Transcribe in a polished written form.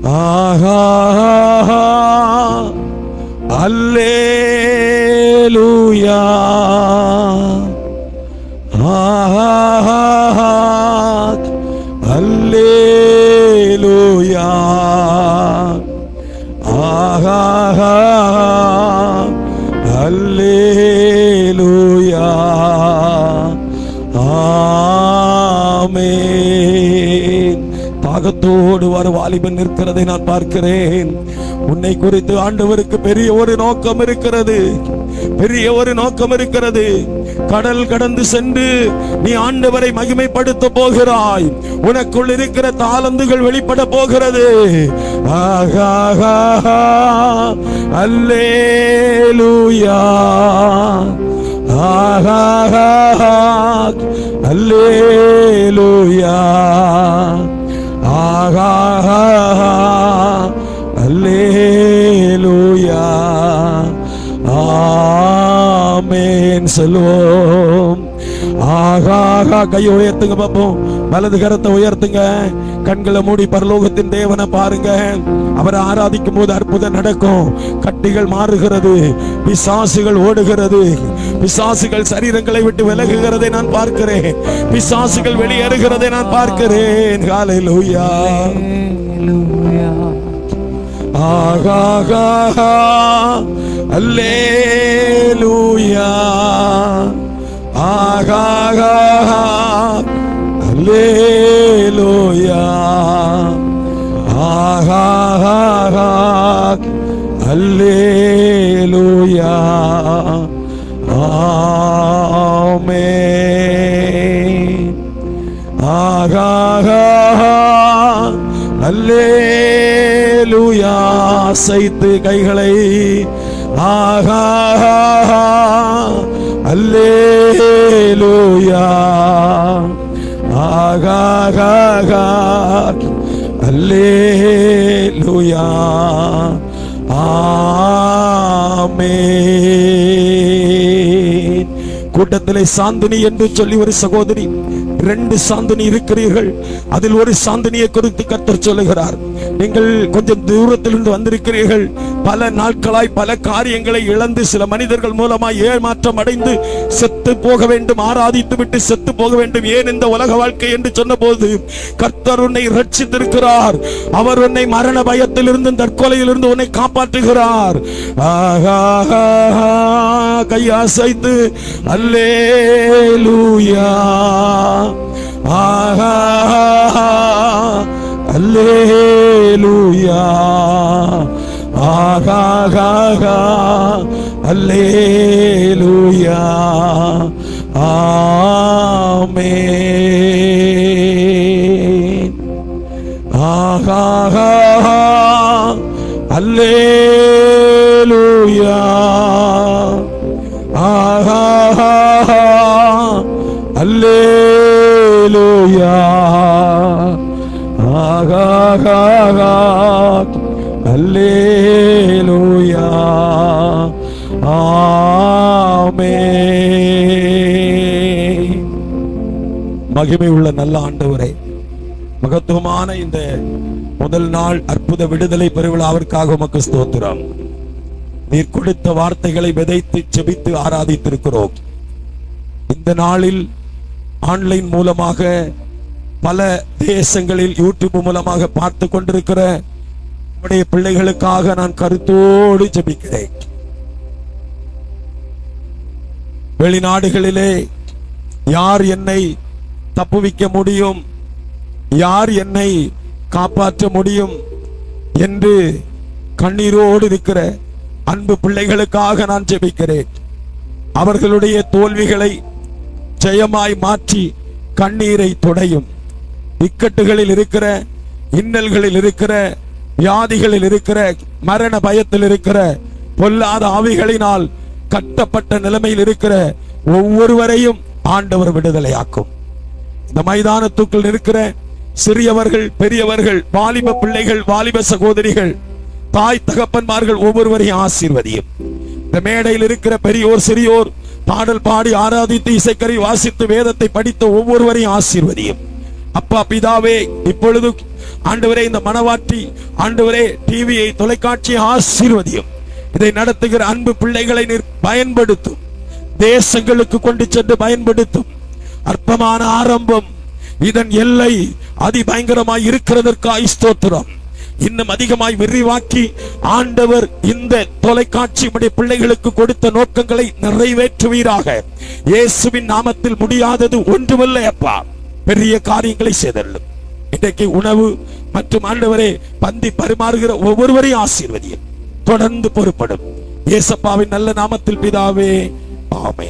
ஆஹா அல்லேலூயா ஆஹா அல்லேலூயா ஆஹா அல்லேலூயா ஆமென். தாகத்தோடு வர வாலிபன் நிற்கிறதை நான் பார்க்கிறேன். உன்னை குறித்து ஆண்டவருக்கு பெரிய ஒரு நோக்கம் இருக்கிறது, பெரிய ஒரு நோக்கம் இருக்கிறது. கடல் கடந்து சென்று நீ ஆண்டவரை மகிமைப்படுத்த போகிறாய். உனக்குள் இருக்கிற தாளந்துகள் வெளிப்பட போகிறது. ஆஹா அல்லேலூயா ஆஹா அல்லேலூயா ஆஹா அல்லேலூயா ஆமென். சொல்லுவோம். ஆஹா கையை உயர்த்துங்க பாப்போம். வலது கரத்தை உயர்த்துங்க. கண்களை மூடி பரலோகத்தின் தேவனை பாருங்க. அவரை ஆராதிக்கும் போது அற்புதம் நடக்கும். கட்டிகள் மாறுகிறது, பிசாசுகள் ஓடுகிறது, பிசாசுகள் சரீரங்களை விட்டு விலகுகிறதை நான் பார்க்கிறேன், பிசாசுகள் வெளியேறுகிறதை நான் பார்க்கிறேன். ஹல்லேலூயா ஆஹா அல்லேலூயா ஆஹா அல்லேலூயா ஆஹா அல்லேலூயா ஆமென். ஆஹா அல்லேலூயா. அசைத்து கைகளை ஆஹா அல்லேலூயா ஆஹா அல்லேலூயா ஆமென். கூட்டத்திலே சாந்தினி என்று சொல்லி ஒரு சகோதரி, 2 சாந்தினி இருக்கிறீர்கள். அதில் ஒரு சாந்தினியை குறித்து கர்த்தர் சொல்லுகிறார். நீங்கள் கொஞ்சம் தூரத்திலிருந்து வந்திருக்கிறீர்கள். பல நாட்களாய் பல காரியங்களை இழந்து சில மனிதர்கள் மூலமாய் ஏமாற்றம் அடைந்து செத்து போக வேண்டும், ஆராதித்து விட்டு செத்து போக வேண்டும், ஏன் இந்த உலக வாழ்க்கை என்று சொன்ன போது கர்த்தர் உன்னை ரட்சித்திருக்கிறார். அவர் உன்னை மரண பயத்திலிருந்து தற்கொலையிலிருந்து உன்னை காப்பாற்றுகிறார். கையாசைத்து அல்லேலூயா ஆஹா அல்லேலூயா ஆஹா அல்லேலூயா ஆமென். ஆஹா அல்லேலூயா ஆஹா அல்லேலூயா ஆஹா அல்லேலூயா ஆமென். மகிமை உள்ள நல்ல ஆண்டவரே, மகத்துவமான இந்த முதல் நாள் அற்புத விடுதலை பெருவிழாவிற்காக உமக்கு ஸ்தோத்திரம். நீர் கொடுத்த வார்த்தைகளை விதைத்து செபித்து ஆராதித்திருக்கிறோம். இந்த நாளில் ஆன்லைன் மூலமாக பல தேசங்களில் யூடியூப் மூலமாக பார்த்து கொண்டிருக்கிற நம்முடைய பிள்ளைகளுக்காக நான் கருத்தோடு ஜெபிக்கிறேன். வெளிநாடுகளிலே யார் என்னை தப்புவிக்க முடியும், யார் என்னை காப்பாற்ற முடியும் என்று கண்ணீரோடு இருக்கிற அன்பு பிள்ளைகளுக்காக நான் ஜெபிக்கிறேன். அவர்களுடைய தோல்விகளை ஜெயமாய் மாற்றி கண்ணீரை துடையும். இக்கட்டுகளில் இருக்கிற, இன்னல்களில் இருக்கிற, வியாதிகளில் இருக்கிற, மரண பயத்தில் இருக்கிற, பொல்லாத ஆவிகளினால் கட்டப்பட்ட நிலைமையில் இருக்கிற ஒவ்வொருவரையும் ஆண்டவர் விடுதலையாக்கும். இந்த மைதானத்துக்குள் இருக்கிற சிறியவர்கள், பெரியவர்கள், வாலிப பிள்ளைகள், வாலிப சகோதரிகள், தாய் தகப்பன்மார்கள் ஒவ்வொருவரையும் ஆசீர்வதியும். இந்த மேடையில் இருக்கிற பெரியோர் சிறியோர், பாடல் பாடி ஆராதித்து இசைக்கரை வாசித்து வேதத்தை படித்த ஒவ்வொருவரையும் ஆசீர்வதியும். அப்பா பிதாவே, இப்பொழுது ஆண்டவரே இந்த மனவாட்டி ஆண்டவரே டிவியை தொலைக்காட்சியை ஆசீர்வதியும். இதை நடத்துகிற அன்பு பிள்ளைகளை நீர் பயன்படுத்தும். தேசங்களுக்கு கொண்டு சென்று பயன்படுத்தும். அற்பமான ஆரம்பம், இதன் எல்லை அதிபயங்கரமாய் இருக்கிறதற்காய் ஸ்தோத்திரம். இன்னும் அதிகமாய் விரிவாக்கி ஆண்டவர் இந்த தொலைக்காட்சி பிள்ளைகளுக்கு கொடுத்த நோக்கங்களை நிறைவேற்றுவீராக. இயேசுவின் நாமத்தில் முடியாதது ஒன்றுமில்லை அப்பா. பெரிய காரியங்களை செய்தல்லும். இன்றைக்கு உணவு மற்றும் ஆண்டவரே பந்தி பரிமாறுகிற ஒவ்வொருவரையும் ஆசீர்வதியும். தொடர்ந்து பொறுப்படும். இயேசப்பாவின் நல்ல நாமத்தில் பிதாவே, ஆமென்.